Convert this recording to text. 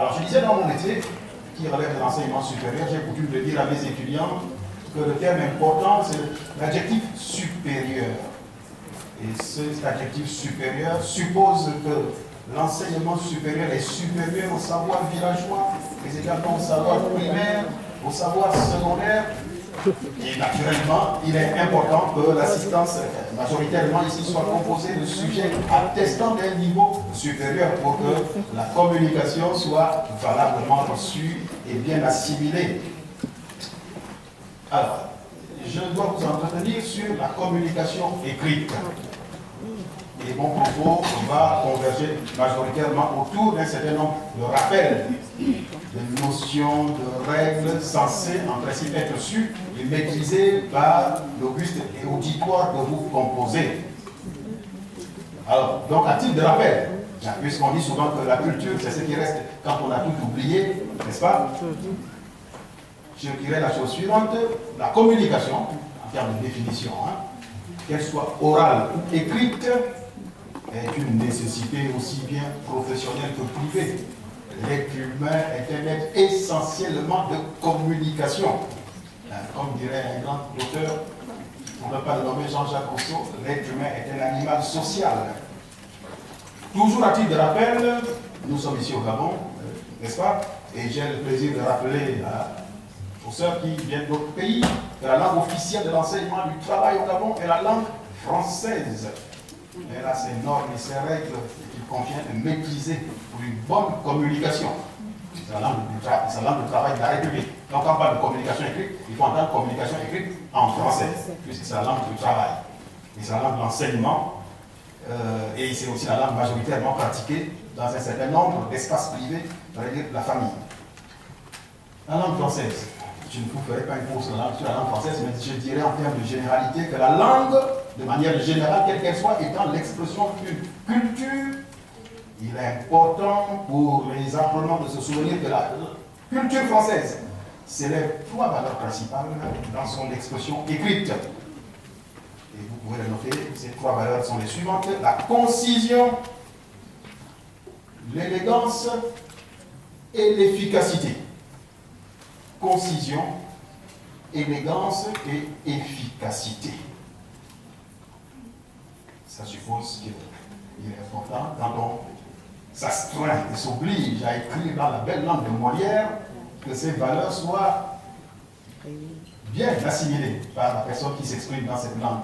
Alors je disais dans mon métier, qui relève de l'enseignement supérieur, j'ai coutume de dire à mes étudiants que le terme important, c'est l'adjectif supérieur. Et cet adjectif supérieur suppose que l'enseignement supérieur est supérieur au savoir villageois, mais également au savoir primaire, au savoir secondaire. Et naturellement, il est important que l'assistance majoritairement ici soit composée de sujets attestant d'un niveau supérieur pour que la communication soit valablement reçue et bien assimilée. Alors, je dois vous entretenir sur la communication écrite. Et mon propos va converger majoritairement autour d'un certain nombre de rappels, de notions, de règles censées en principe être sues et maîtrisées par l'auguste et auditoire que vous composez. Alors, donc à titre de rappel, puisqu'on dit souvent que la culture, c'est ce qui reste quand on a tout oublié, n'est-ce pas? Je dirais la chose suivante, la communication, en termes de définition, qu'elle soit orale ou écrite, est une nécessité aussi bien professionnelle que privée. L'être humain est un être essentiellement de communication. Comme dirait un grand auteur, pour ne pas le nommer Jean-Jacques Rousseau, l'être humain est un animal social. Toujours à titre de rappel, nous sommes ici au Gabon, n'est-ce pas? Et j'ai le plaisir de rappeler aux sœurs qui viennent d'autres pays que la langue officielle de l'enseignement du travail au Gabon est la langue française. Elle a ses normes et ses règles qu'il convient de maîtriser pour une bonne communication. C'est la langue de travail de la République. Donc, quand on parle de communication écrite, il faut entendre communication écrite en français, puisque c'est la langue du travail. Et c'est la langue de l'enseignement. Et c'est aussi la langue majoritairement pratiquée dans un certain nombre d'espaces privés, on va dire la famille. La langue française. Je ne vous ferai pas une course sur la langue française, mais je dirais en termes de généralité que la langue, de manière générale, quelle qu'elle soit, étant l'expression d'une culture, il est important pour les apprenants de se souvenir que la culture française célèbre trois valeurs principales dans son expression écrite. Et vous pouvez le noter, ces trois valeurs sont les suivantes: la concision, l'élégance et l'efficacité. Concision, élégance et efficacité. Ça suppose qu'il est important, quand on s'astreint et s'oblige à écrire dans la belle langue de Molière, que ces valeurs soient bien assimilées par la personne qui s'exprime dans cette langue.